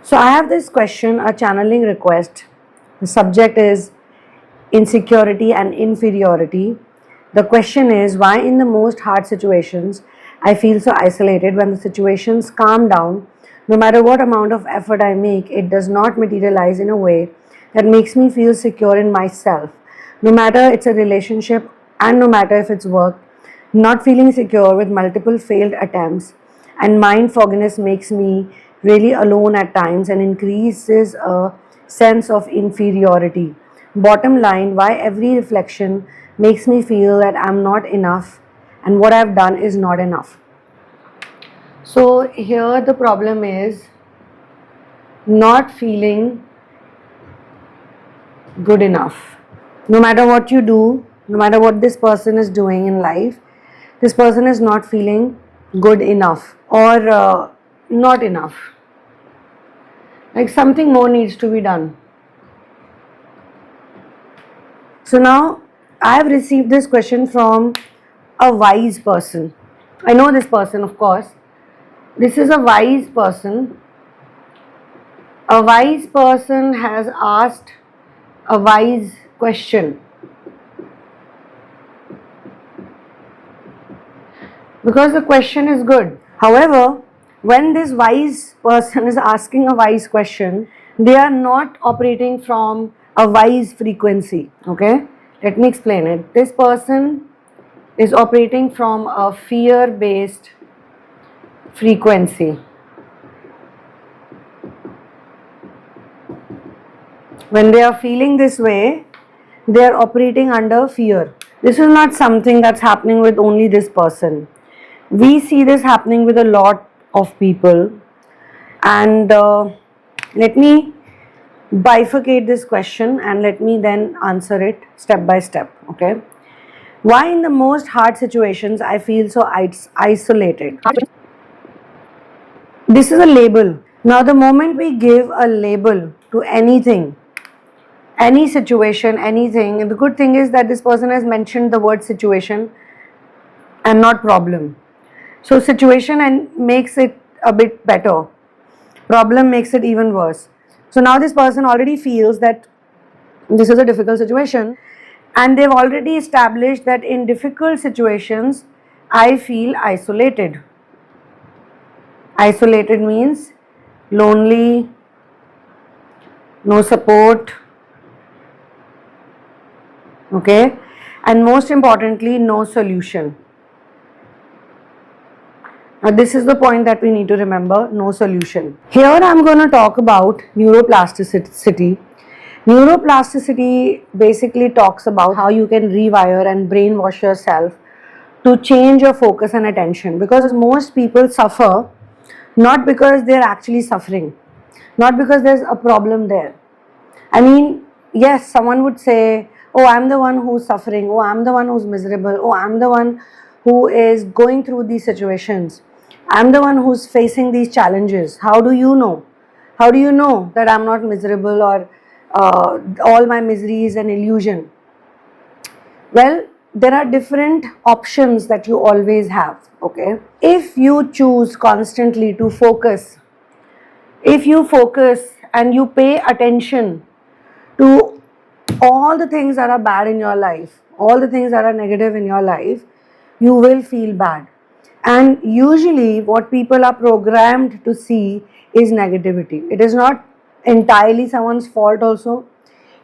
So I have this question, a channeling request. The subject is insecurity and inferiority. The question is, why in the most hard situations I feel so isolated? When the situations calm down, no matter what amount of effort I make, it does not materialize in a way that makes me feel secure in myself. No matter it's a relationship and no matter if it's work, not feeling secure with multiple failed attempts and mind fogginess makes me really alone at times and increases a sense of inferiority. Bottom line, why every reflection makes me feel that I'm not enough and what I've done is not enough. So, here the problem is not feeling good enough. No matter what you do, no matter what this person is doing in life, this person is not feeling good enough or not enough. Like something more needs to be done. So now I have received this question from a wise person. I know this person, of course. This is a wise person. A wise person has asked a wise question. Because the question is good. However, when this wise person is asking a wise question, they are not operating from a wise frequency. Okay, let me explain it. This person is operating from a fear based frequency. When they are feeling this way, they are operating under fear. This is not something that's happening with only this person. We see this happening with a lot of people, and let me bifurcate this question and let me then answer it step by step. Okay, why in the most hard situations I feel so isolated? This is a label. Now the moment we give a label to anything, any situation, anything, the good thing is that this person has mentioned the word situation and not problem. So situation and makes it a bit better. Problem makes it even worse. So now this person already feels that this is a difficult situation and they've already established that in difficult situations I feel isolated. Isolated means lonely, no support, okay, and most importantly no solution. Now this is the point that we need to remember, no solution. Here I'm going to talk about neuroplasticity. Neuroplasticity basically talks about how you can rewire and brainwash yourself to change your focus and attention, because most people suffer not because they're actually suffering, not because there's a problem there. I mean, yes, someone would say, oh, I'm the one who's suffering, oh, I'm the one who's miserable, oh, I'm the one who is going through these situations, I'm the one who's facing these challenges. How do you know? How do you know that I'm not miserable or all my misery is an illusion? Well, there are different options that you always have, okay? If you choose constantly to focus, if you focus and you pay attention to all the things that are bad in your life, all the things that are negative in your life, you will feel bad. And usually what people are programmed to see is negativity. It is not entirely someone's fault also.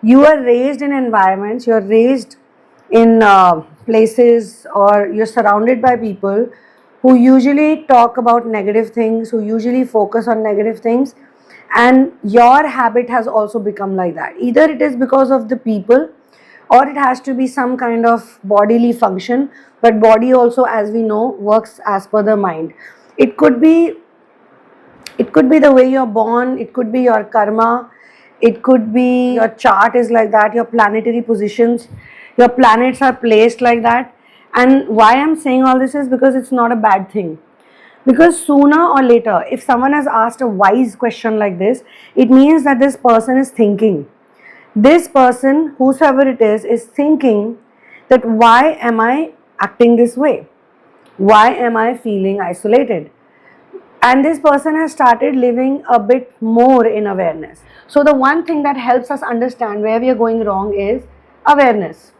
You are raised in environments, you're raised in places, or you're surrounded by people who usually talk about negative things, who usually focus on negative things, and your habit has also become like that. Either it is because of the people or it has to be some kind of bodily function, but body also, as we know, works as per the mind. It could be the way you're born, it could be your karma, it could be your chart is like that, your planetary positions, your planets are placed like that. And why I'm saying all this is because it's not a bad thing. Because sooner or later, if someone has asked a wise question like this, it means that this person is thinking. This person, whosoever it is thinking that why am I acting this way? Why am I feeling isolated? And this person has started living a bit more in awareness. So the one thing that helps us understand where we are going wrong is awareness.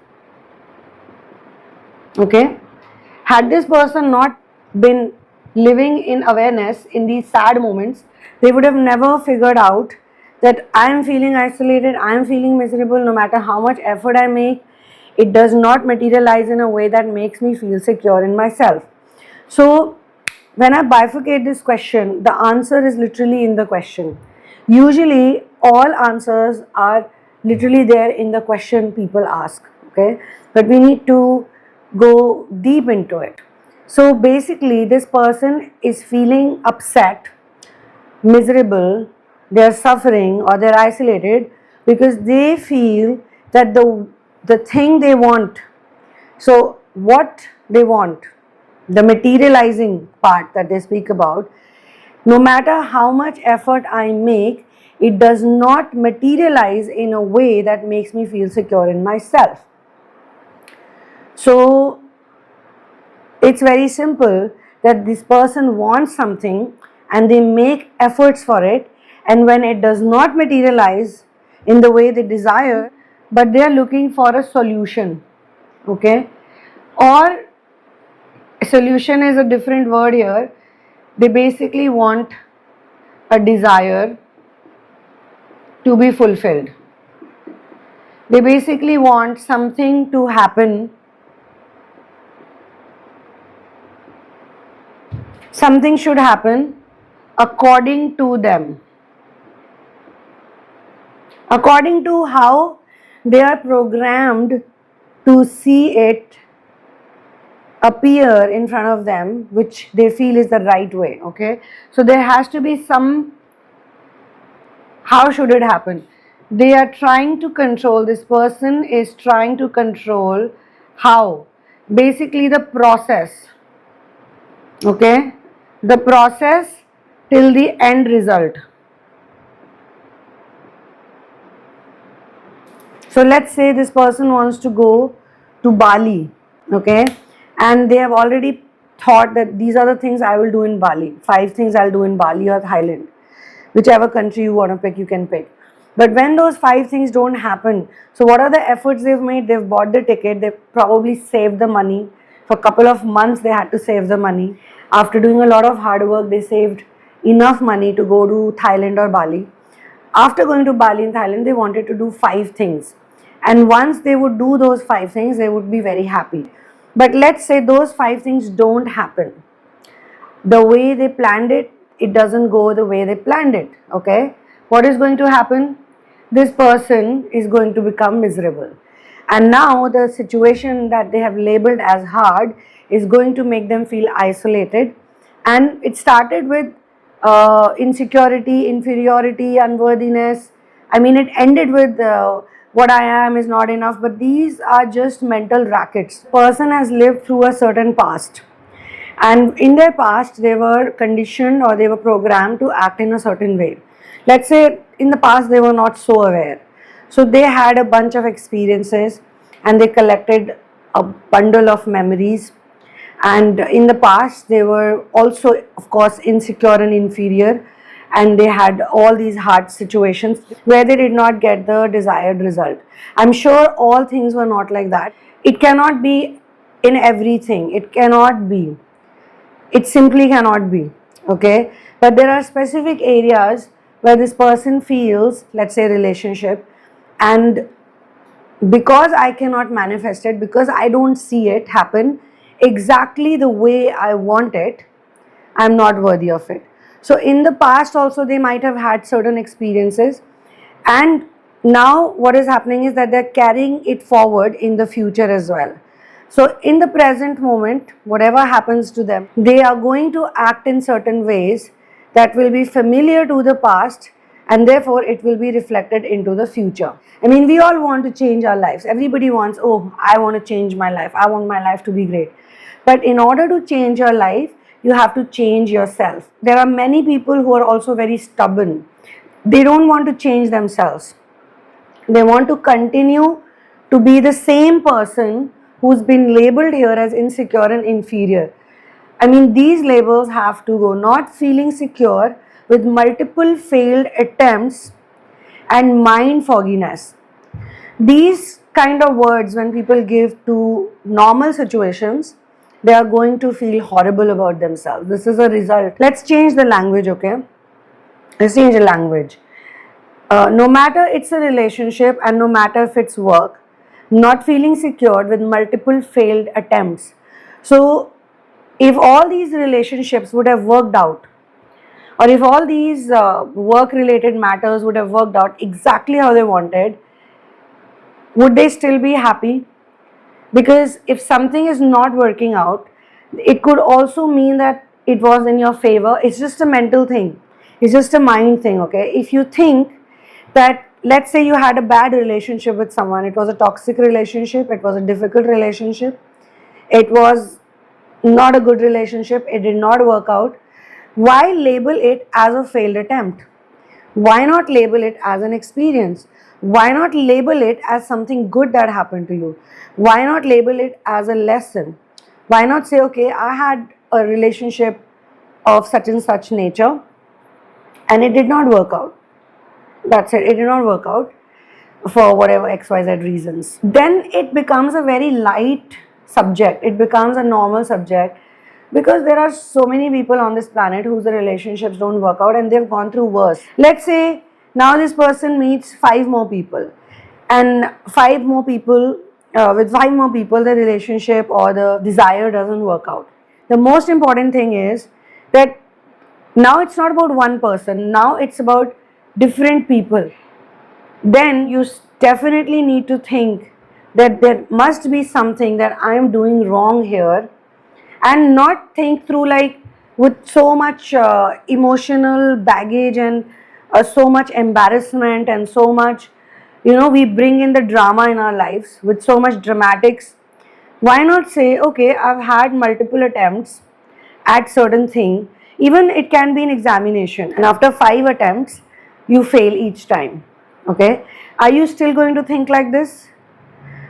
Okay? Had this person not been living in awareness in these sad moments, they would have never figured out that I am feeling isolated, I am feeling miserable. No matter how much effort I make, it does not materialize in a way that makes me feel secure in myself. So when I bifurcate this question, the answer is literally in the question. Usually, all answers are literally there in the question people ask. Okay, but we need to go deep into it. So basically, this person is feeling upset, miserable, they are suffering, or they're isolated because they feel that the thing they want, so what they want, the materializing part that they speak about, no matter how much effort I make, it does not materialize in a way that makes me feel secure in myself. So it's very simple that this person wants something and they make efforts for it, and when it does not materialize in the way they desire, but they are looking for a solution. Okay, or solution is a different word here. They basically want a desire to be fulfilled. They basically want something to happen, something should happen according to them, according to how they are programmed to see it appear in front of them, which they feel is the right way. Okay, so there has to be some, how should it happen? They are trying to control, this person is trying to control how, basically the process. Okay, the process till the end result. So let's say this person wants to go to Bali, okay, and they have already thought that these are the things I will do in Bali, 5 things I'll do in Bali or Thailand, whichever country you want to pick, you can pick. But when those 5 things don't happen, so what are the efforts they've made? They've bought the ticket, they've probably saved the money. For a couple of months, they had to save the money. After doing a lot of hard work, they saved enough money to go to Thailand or Bali. After going to Bali and Thailand, they wanted to do 5 things. And once they would do those 5 things, they would be very happy. But let's say those 5 things don't happen. The way they planned it, it doesn't go the way they planned it. Okay? What is going to happen? This person is going to become miserable. And now the situation that they have labeled as hard is going to make them feel isolated. And it started with insecurity, inferiority, unworthiness. I mean, it ended with what I am is not enough, but these are just mental rackets. Person has lived through a certain past, and in their past they were conditioned or they were programmed to act in a certain way. Let's say in the past they were not so aware, so they had a bunch of experiences and they collected a bundle of memories, and in the past they were also of course insecure and inferior, and they had all these hard situations where they did not get the desired result. I'm sure all things were not like that. It cannot be in everything, it cannot be, it simply cannot be. Okay, but there are specific areas where this person feels, let's say relationship, and because I cannot manifest it, because I don't see it happen exactly the way I want it, I'm not worthy of it. So in the past also they might have had certain experiences, and now what is happening is that they're carrying it forward in the future as well. So in the present moment, whatever happens to them, they are going to act in certain ways that will be familiar to the past, and therefore it will be reflected into the future. I mean, we all want to change our lives. Everybody wants, oh, I want to change my life. I want my life to be great. But in order to change your life, you have to change yourself. There are many people who are also very stubborn. They don't want to change themselves. They want to continue to be the same person who's been labeled here as insecure and inferior. I mean, these labels have to go. Not feeling secure with multiple failed attempts and mind fogginess. These kind of words, when people give to normal situations, they are going to feel horrible about themselves. This is a result. Let's change the language, okay? Let's change the language. No matter it's a relationship and no matter if it's work, not feeling secured with multiple failed attempts. So, if all these relationships would have worked out, or if all these work related matters would have worked out exactly how they wanted, would they still be happy? Because if something is not working out, it could also mean that it was in your favor. It's just a mental thing, it's just a mind thing, okay? If you think that, let's say you had a bad relationship with someone, it was a toxic relationship, it was a difficult relationship, it was not a good relationship, it did not work out, why label it as a failed attempt? Why not label it as an experience? Why not label it as something good that happened to you? Why not label it as a lesson? Why not say, okay, I had a relationship of such and such nature and it did not work out. That's it, it did not work out for whatever XYZ reasons. Then it becomes a very light subject, it becomes a normal subject, because there are so many people on this planet whose relationships don't work out and they've gone through worse. Let's say now this person meets 5 more people, and 5 more people, with 5 more people, the relationship or the desire doesn't work out. The most important thing is that now it's not about one person, now it's about different people. Then you definitely need to think that there must be something that I am doing wrong here, and not think through like with so much emotional baggage and so much embarrassment and so much, we bring in the drama in our lives with so much dramatics. Why not say, okay, I've had multiple attempts at certain thing, even it can be an examination, and after 5 attempts you fail each time, okay? Are you still going to think like this,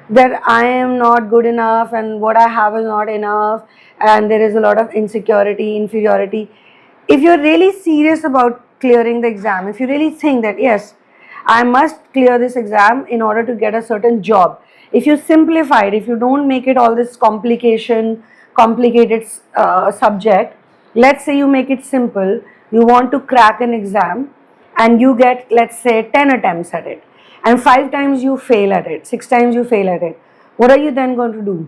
that I am not good enough and what I have is not enough and there is a lot of insecurity, inferiority? If you're really serious about clearing the exam, if you really think that yes, I must clear this exam in order to get a certain job, if you simplify it, if you don't make it all this complicated subject, let's say you make it simple, you want to crack an exam and you get, let's say, 10 attempts at it, and 5 times you fail at it, 6 times you fail at it, what are you then going to do?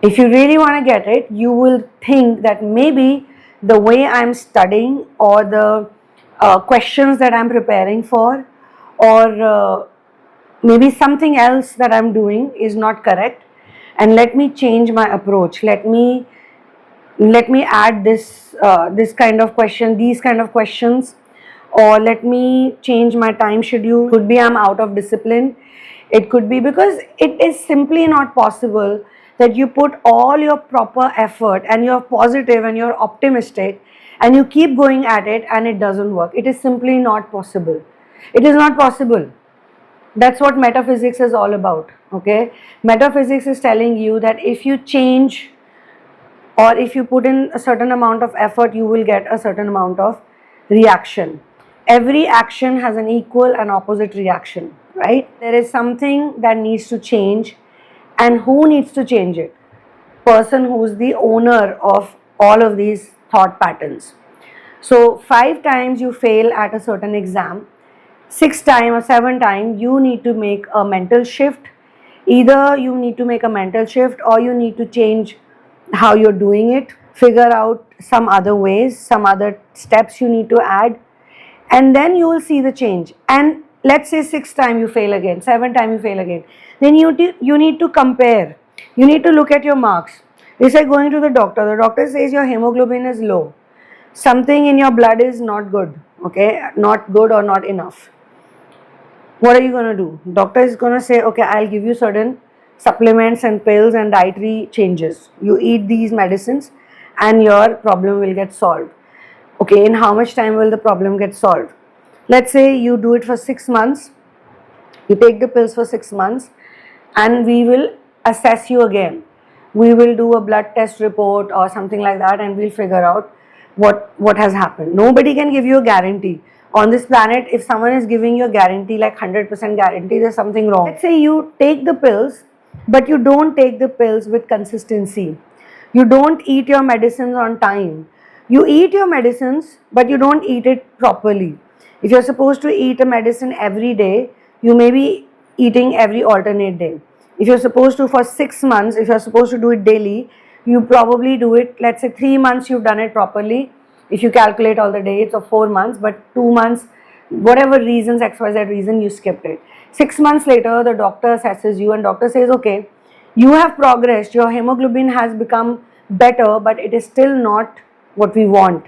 If you really want to get it, you will think that maybe the way I'm studying or the questions that I'm preparing for, or maybe something else that I'm doing is not correct, and let me change my approach. Let me add this kind of question, these kind of questions, or let me change my time schedule. Could be I'm out of discipline. It could be because it is simply not possible that you put all your proper effort and you're positive and you're optimistic and you keep going at it and it doesn't work. It is simply not possible. It is not possible. That's what metaphysics is all about, okay? Metaphysics is telling you that if you change or if you put in a certain amount of effort, you will get a certain amount of reaction. Every action has an equal and opposite reaction, right? There is something that needs to change, and who needs to change it? Person who's the owner of all of these thought patterns. So 5 times you fail at a certain exam, 6 time or 7 time you need to make a mental shift. Either you need to make a mental shift or you need to change how you're doing it, figure out some other ways, some other steps you need to add, and then you will see the change. And let's say 6 time you fail again, 7 time you fail again, then you need to compare, you need to look at your marks. It's like going to the doctor says your hemoglobin is low, something in your blood is not good, okay, not good or not enough. What are you going to do? Doctor is going to say, okay, I'll give you certain supplements and pills and dietary changes. You eat these medicines and your problem will get solved. Okay, in how much time will the problem get solved? Let's say you do it for 6 months, you take the pills for 6 months, and we will assess you again. we will do a blood test report or something like that, and we'll figure out what has happened. Nobody can give you a guarantee on this planet. If someone is giving you a guarantee, like 100% guarantee, there's something wrong. Let's say you take the pills, but you don't take the pills with consistency. You don't eat your medicines on time. You eat your medicines, but you don't eat it properly. If you're supposed to eat a medicine every day, you may be eating every alternate day. If you're supposed to for 6 months, if you're supposed to do it daily, you probably do it, let's say 3 months you've done it properly. If you calculate all the dates, or 4 months, but 2 months, whatever reasons, XYZ reason, you skipped it. 6 months later, the doctor assesses you and doctor says, okay, you have progressed, your hemoglobin has become better, but it is still not what we want.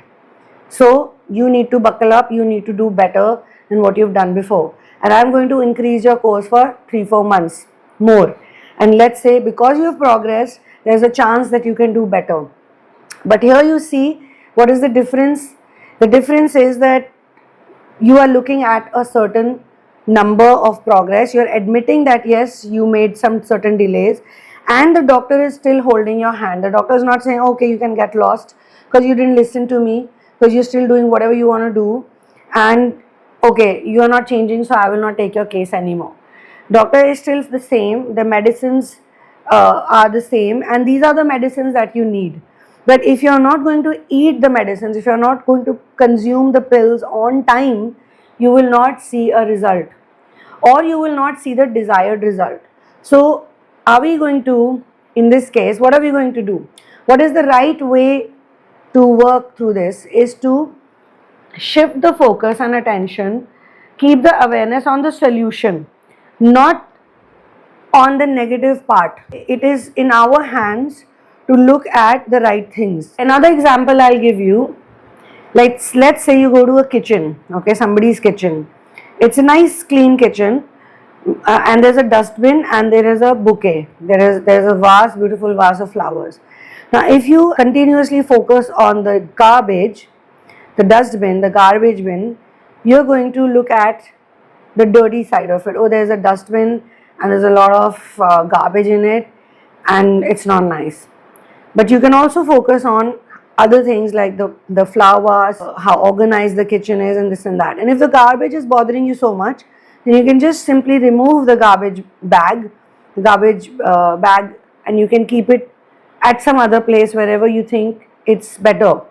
So you need to buckle up, you need to do better than what you've done before. And I'm going to increase your course for 3-4 months more. And let's say because you have progressed, there's a chance that you can do better. But here you see, what is the difference? The difference is that you are looking at a certain number of progress. You're admitting that yes, you made some certain delays, and the doctor is still holding your hand. The doctor is not saying, okay, you can get lost because you didn't listen to me, because you're still doing whatever you want to do, and okay, you are not changing, so I will not take your case anymore. Doctor is still the same, the medicines are the same, and these are the medicines that you need. But if you are not going to eat the medicines, if you are not going to consume the pills on time, you will not see a result, or you will not see the desired result. So are we going to, in this case, what are we going to do? What is the right way to work through this is to shift the focus and attention, keep the awareness on the solution, not on the negative part. It is in our hands to look at the right things. Another example I'll give you, let's say you go to a kitchen, okay, somebody's kitchen. It's a nice clean kitchen, and there's a dustbin and there is a bouquet. There's a vase, beautiful vase of flowers. Now if you continuously focus on the garbage, the dustbin, the garbage bin, you're going to look at the dirty side of it. Oh, there's a dustbin and there's a lot of garbage in it, and it's not nice. But you can also focus on other things like the flowers, how organized the kitchen is, and this and that. And if the garbage is bothering you so much, then you can just simply remove the garbage bag, and you can keep it at some other place wherever you think it's better,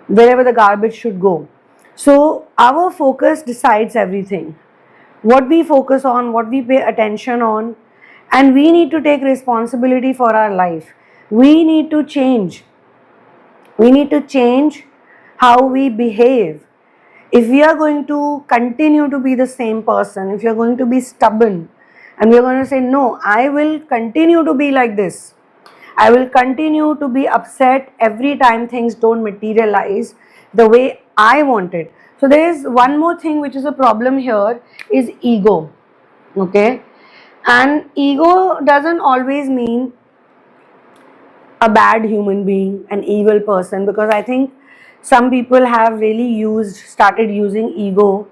wherever the garbage should go. So our focus decides everything. What we focus on, what we pay attention on, and we need to take responsibility for our life. We need to change. We need to change how we behave. If we are going to continue to be the same person, if you're going to be stubborn, and we're going to say, no, I will continue to be like this, I will continue to be upset every time things don't materialize the way I want it. So there is one more thing which is a problem here, is ego. Okay, and ego doesn't always mean a bad human being, an evil person, because I think some people have really started using ego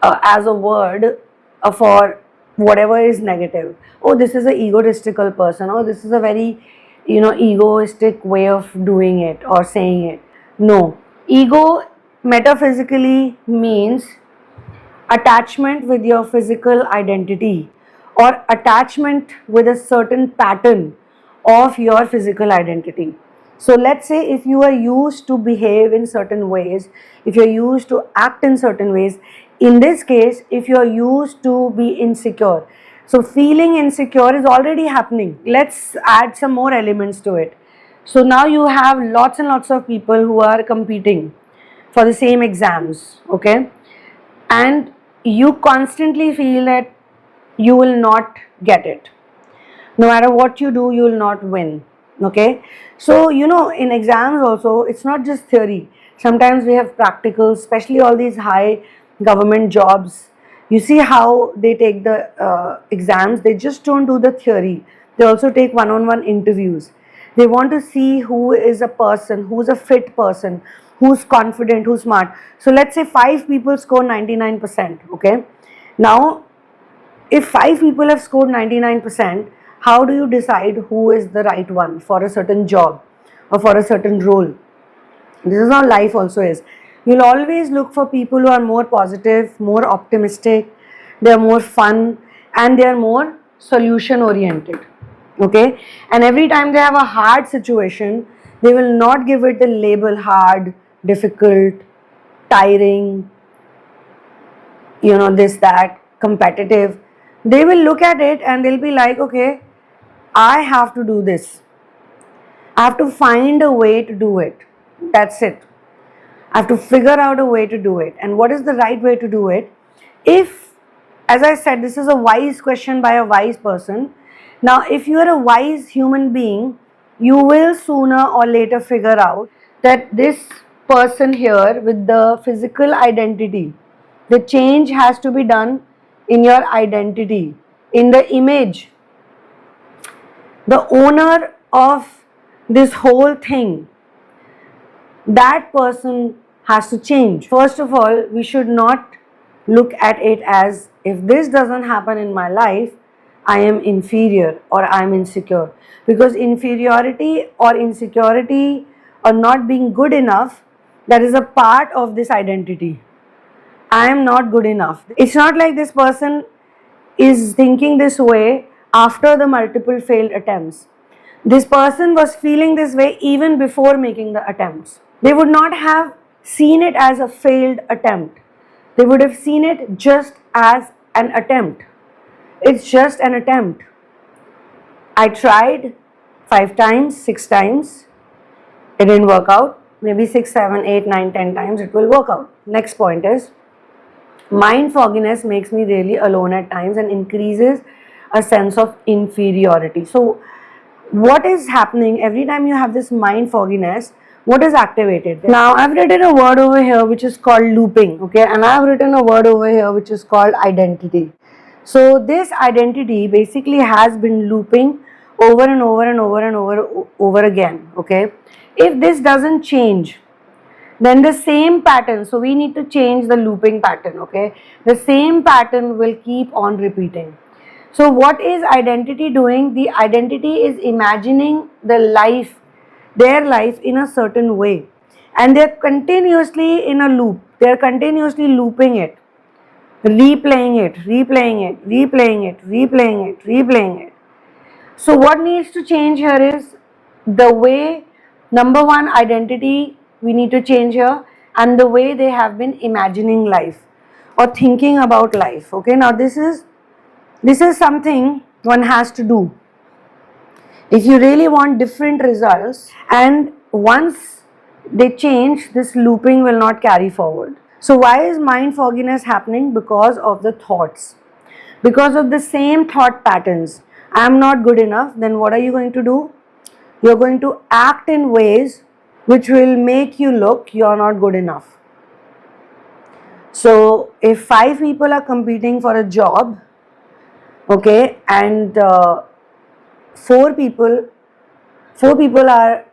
as a word for whatever is negative. Oh, this is an egotistical person. Oh, this is a very, egoistic way of doing it or saying it. No, ego metaphysically means attachment with your physical identity, or attachment with a certain pattern of your physical identity. So let's say if you are used to behave in certain ways, if you're used to act in certain ways, in this case, if you're used to be insecure, so feeling insecure is already happening. Let's add some more elements to it. So now you have lots and lots of people who are competing for the same exams, okay? And you constantly feel that you will not get it. No matter what you do, you will not win, okay? So, in exams also, it's not just theory. Sometimes we have practicals, especially all these high government jobs. You see how they take the exams. They just don't do the theory. They also take one-on-one interviews. They want to see who is a person, who's a fit person, who's confident, who's smart. So let's say 5 people score 99%, okay? Now, if 5 people have scored 99%, how do you decide who is the right one for a certain job or for a certain role? This is how life also is. You'll always look for people who are more positive, more optimistic, they are more fun, and they are more solution oriented. Okay? And every time they have a hard situation, they will not give it the label hard, difficult, tiring, this, that, competitive. They will look at it and they'll be like, okay, I have to do this. I have to find a way to do it. That's it. I have to figure out a way to do it. And what is the right way to do it? If, as I said, this is a wise question by a wise person. Now, if you are a wise human being, you will sooner or later figure out that this person here with the physical identity, the change has to be done in your identity, in the image. The owner of this whole thing, that person has to change. First of all, we should not look at it as, if this doesn't happen in my life, I am inferior or I am insecure. Because inferiority or insecurity or not being good enough, that is a part of this identity. I am not good enough. It's not like this person is thinking this way after the multiple failed attempts. This person was feeling this way even before making the attempts. They would not have seen it as a failed attempt. They would have seen it just as an attempt. It's just an attempt. I tried 5 times, 6 times. It didn't work out. Maybe 6, 7, 8, 9, 10 times it will work out. Next point is, mind fogginess makes me really alone at times and increases a sense of inferiority. So what is happening every time you have this mind fogginess? What is activated? Now I've written a word over here which is called looping, okay, and I've written a word over here which is called identity. So this identity basically has been looping over and over and over and over again, okay. If this doesn't change, then the same pattern, so we need to change the looping pattern, okay, the same pattern will keep on repeating. So what is identity doing? The identity is imagining the life, their life in a certain way, and they're continuously in a loop. They're continuously looping it, replaying it, replaying it, replaying it, replaying it, replaying it. So what needs to change here is the way, number one, identity we need to change here, and the way they have been imagining life or thinking about life. Okay, now this is something one has to do if you really want different results, and once they change, this looping will not carry forward. So why is mind fogginess happening? Because of the thoughts, because of the same thought patterns. I am not good enough. Then what are you going to do? You're going to act in ways which will make you look you're not good enough. So if 5 people are competing for a job, okay, and 4 people are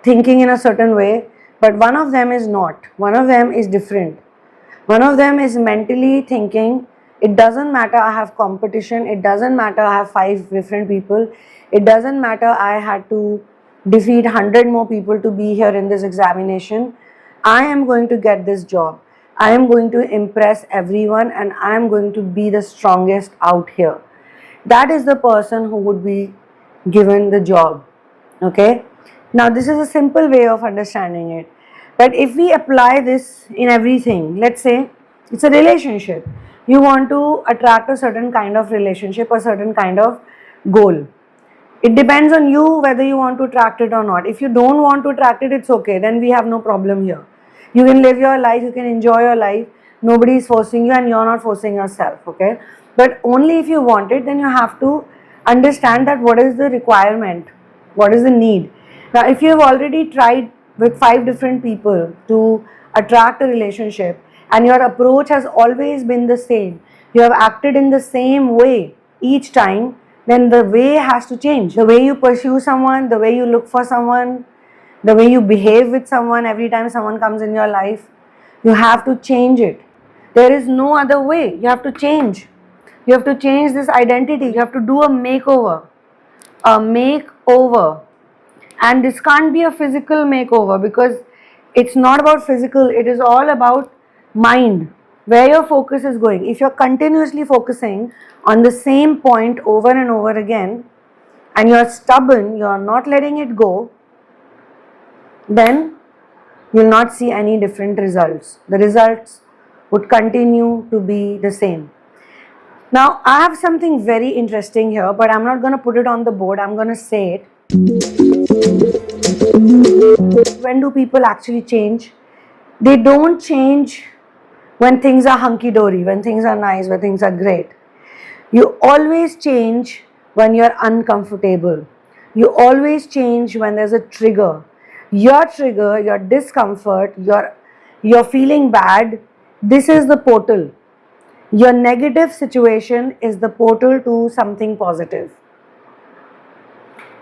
thinking in a certain way, but one of them is not. One of them is different. One of them is mentally thinking, it doesn't matter I have competition, it doesn't matter I have 5 different people, it doesn't matter I had to defeat 100 more people to be here in this examination. I am going to get this job. I am going to impress everyone and I am going to be the strongest out here. That is the person who would be given the job. Okay. Now this is a simple way of understanding it. But if we apply this in everything, let's say it's a relationship. You want to attract a certain kind of relationship, a certain kind of goal. It depends on you whether you want to attract it or not. If you don't want to attract it, it's okay. Then we have no problem here. You can live your life, you can enjoy your life. Nobody is forcing you and you're not forcing yourself, okay? But only if you want it, then you have to understand that what is the requirement, what is the need. Now, if you have already tried with 5 different people to attract a relationship and your approach has always been the same, you have acted in the same way each time, then the way has to change. The way you pursue someone, the way you look for someone, the way you behave with someone every time someone comes in your life, you have to change it. There is no other way. You have to change. You have to change this identity. You have to do a makeover. a makeover. And this can't be a physical makeover because it's not about physical, it is all about mind, where your focus is going. If you're continuously focusing on the same point over and over again and you're stubborn, you're not letting it go, then you'll not see any different results. The results would continue to be the same. Now, I have something very interesting here, but I'm not going to put it on the board, I'm going to say it. When do people actually change? They don't change when things are hunky-dory, when things are nice, when things are great. You always change when you're uncomfortable. You always change when there's a trigger. Your trigger, your discomfort, you're feeling bad, this is the portal. Your negative situation is the portal to something positive.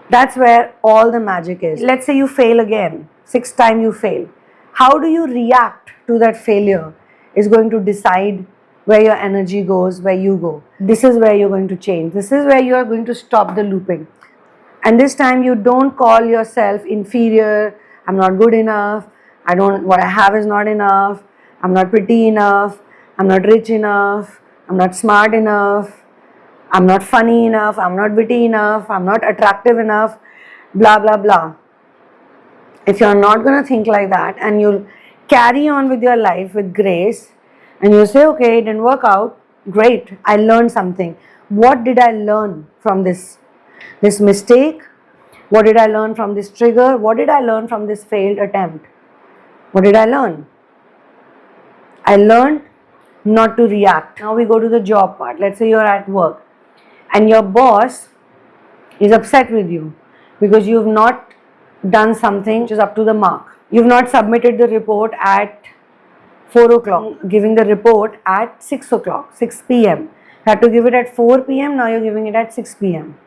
That's where all the magic is. Let's say you fail again, 6th time you fail. How do you react to that failure is going to decide where your energy goes, where you go. This is where you're going to change. This is where you're going to stop the looping. And this time you don't call yourself inferior, I'm not good enough, what I have is not enough, I'm not pretty enough, I'm not rich enough, I'm not smart enough, I'm not funny enough, I'm not witty enough, I'm not attractive enough, blah blah blah. If you're not going to think like that and you'll carry on with your life with grace and you say, okay, it didn't work out, great, I learned something. What did I learn from this mistake? What did I learn from this trigger? What did I learn from this failed attempt? What did I learn? I learned not to react. Now we go to the job part. Let's say you're at work and your boss is upset with you because you've not done something which is up to the mark. You've not submitted the report at 4 o'clock, giving the report at 6 o'clock, 6 p.m. You had to give it at 4 p.m., now you're giving it at 6 p.m.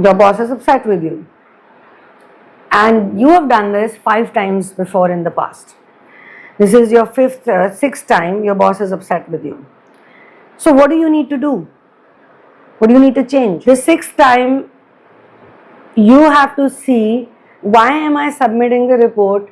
Your boss is upset with you. And you have done this 5 times before in the past. This is your 6th time your boss is upset with you. So what do you need to do? What do you need to change? The 6th time you have to see, why am I submitting the report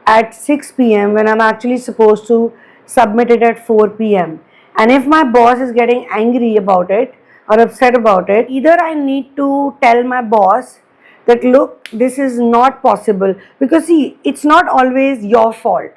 at 6 p.m. when I'm actually supposed to submit it at 4 p.m. And if my boss is getting angry about it or upset about it, either I need to tell my boss that look, this is not possible, because see, it's not always your fault.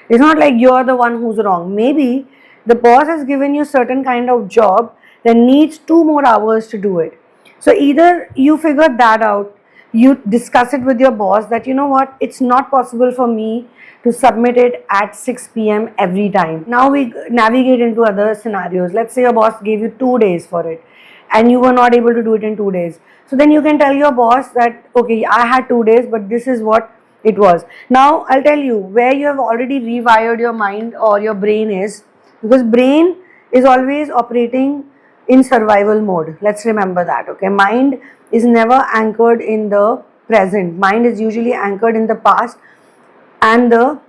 It's not like you're the one who's wrong. Maybe the boss has given you certain kind of job that needs 2 more hours to do it. So either you figure that out, you discuss it with your boss that you know what, it's not possible for me to submit it at 6 p.m. every time. Now we navigate into other scenarios. Let's say your boss gave you 2 days for it and you were not able to do it in 2 days. So then you can tell your boss that okay, I had 2 days, but this is what it was. Now I'll tell you where you have already rewired your mind or your brain is, because brain is always operating in survival mode. Let's remember that, okay? Mind is never anchored in the present. Mind is usually anchored in the past and the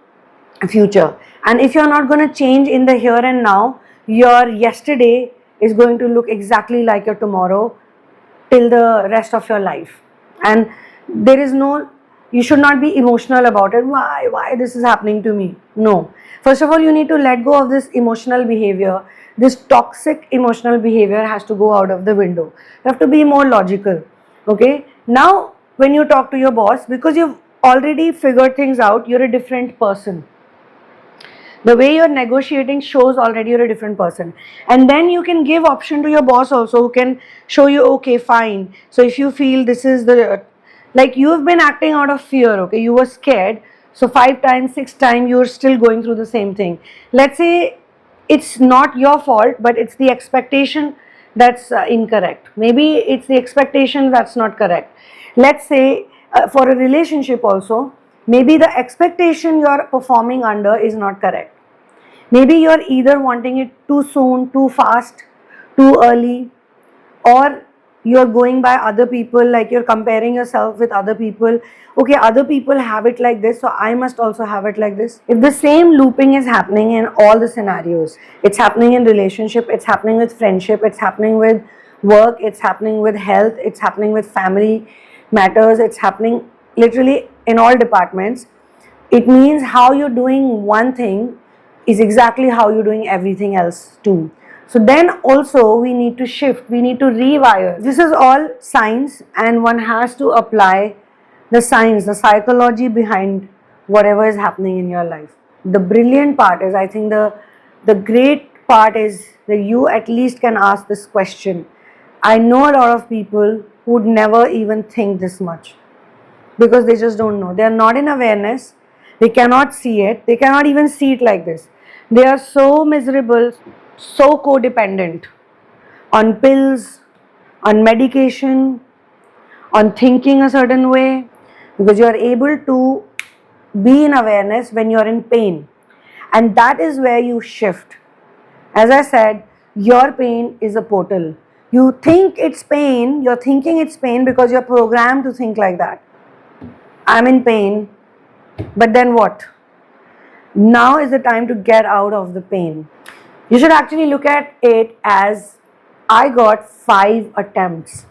future. And if you're not going to change in the here and now, your yesterday is going to look exactly like your tomorrow till the rest of your life. And there is no, you should not be emotional about it. Why this is happening to me? No. First of all, you need to let go of this emotional behavior. This toxic emotional behavior has to go out of the window. You have to be more logical. Okay. Now, when you talk to your boss, because you've already figured things out, you're a different person. The way you're negotiating shows already you're a different person. And then you can give option to your boss also, who can show you, okay, fine. So if you feel this is the, like you have been acting out of fear, okay, you were scared. So 5 times, 6 times, you're still going through the same thing. Let's say it's not your fault, but it's the expectation that's incorrect. Maybe it's the expectation that's not correct. Let's say for a relationship also, maybe the expectation you're performing under is not correct. Maybe you're either wanting it too soon, too fast, too early, or you're going by other people, like you're comparing yourself with other people. Okay, other people have it like this, so I must also have it like this. If the same looping is happening in all the scenarios, it's happening in relationship, it's happening with friendship, it's happening with work, it's happening with health, it's happening with family matters, it's happening literally in all departments. It means how you're doing one thing is exactly how you're doing everything else too. So then also we need to shift, we need to rewire. This is all science, and one has to apply the science, the psychology behind whatever is happening in your life. The brilliant part is, I think the great part is that you at least can ask this question. I know a lot of people who would never even think this much because they just don't know. They are not in awareness. They cannot see it. They cannot even see it like this. They are so miserable, so codependent on pills, on medication, on thinking a certain way, because you are able to be in awareness when you are in pain. And that is where you shift. As I said, your pain is a portal. You think it's pain, you're thinking it's pain because you're programmed to think like that. I'm in pain, but then what? Now is the time to get out of the pain. You should actually look at it as I got 5 attempts.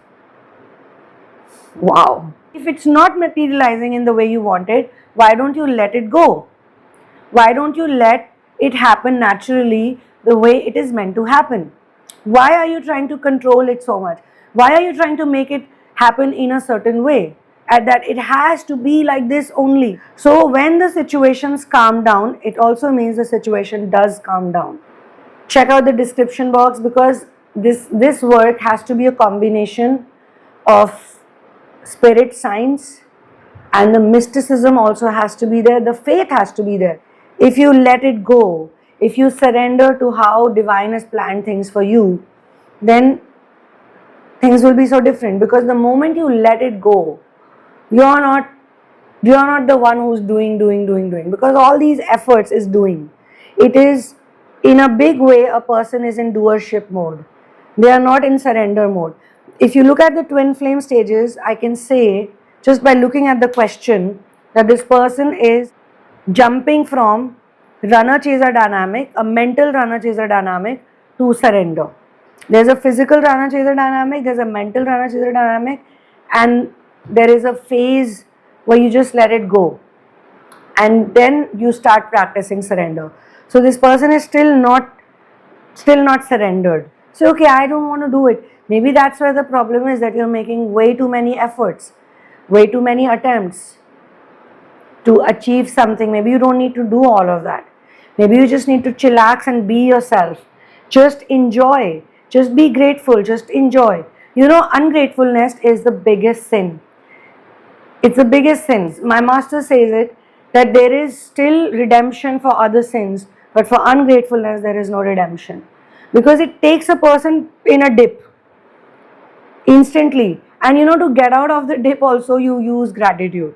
Wow. If it's not materializing in the way you wanted, why don't you let it go? Why don't you let it happen naturally the way it is meant to happen? Why are you trying to control it so much? Why are you trying to make it happen in a certain way? And that it has to be like this only. So when the situations calm down, it also means the situation does calm down. Check out the description box, because this work has to be a combination of spirit science, and the mysticism also has to be there. The faith has to be there. If you let it go, if you surrender to how divine has planned things for you, then things will be so different. Because the moment you let it go, you're not the one who's doing, because all these efforts is doing. It is, in a big way, a person is in doership mode. They are not in surrender mode. If you look at the twin flame stages, I can say, just by looking at the question, that this person is jumping from runner chaser dynamic, a mental runner chaser dynamic, to surrender. There's a physical runner chaser dynamic, there's a mental runner chaser dynamic, and there is a phase where you just let it go, and then you start practicing surrender. So this person is still not surrendered. So okay, I don't want to do it. Maybe that's where the problem is, that you're making way too many efforts, way too many attempts to achieve something. Maybe you don't need to do all of that. Maybe you just need to chillax and be yourself. Just enjoy. Just be grateful. Just enjoy. You know, ungratefulness is the biggest sin. It's the biggest sin. My master says it, that there is still redemption for other sins, but for ungratefulness there is no redemption. Because it takes a person in a dip instantly. And you know, to get out of the dip also you use gratitude.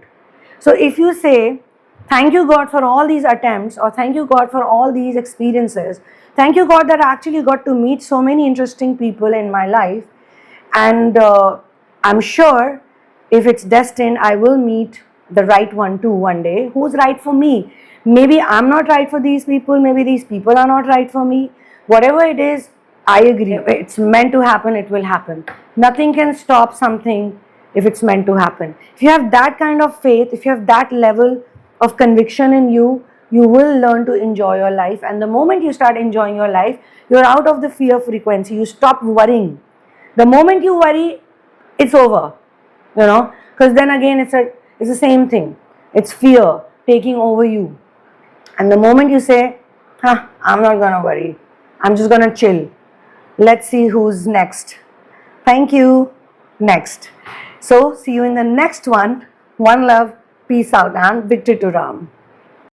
So if you say, thank you God for all these attempts, or thank you God for all these experiences, thank you God that I actually got to meet so many interesting people in my life, and I'm sure if it's destined, I will meet the right one too one day, who's right for me. Maybe I'm not right for these people, maybe these people are not right for me. Whatever it is, I agree. If it's meant to happen, it will happen. Nothing can stop something if it's meant to happen. If you have that kind of faith, if you have that level of conviction in you, you will learn to enjoy your life. And the moment you start enjoying your life, you're out of the fear frequency. You stop worrying. The moment you worry, it's over. You know, because then again it's the same thing. It's fear taking over you. And the moment you say, I'm not gonna worry, I'm just gonna chill, let's see who's next. Thank you. Next. So see you in the next one. One love, peace out, and victory to Ram.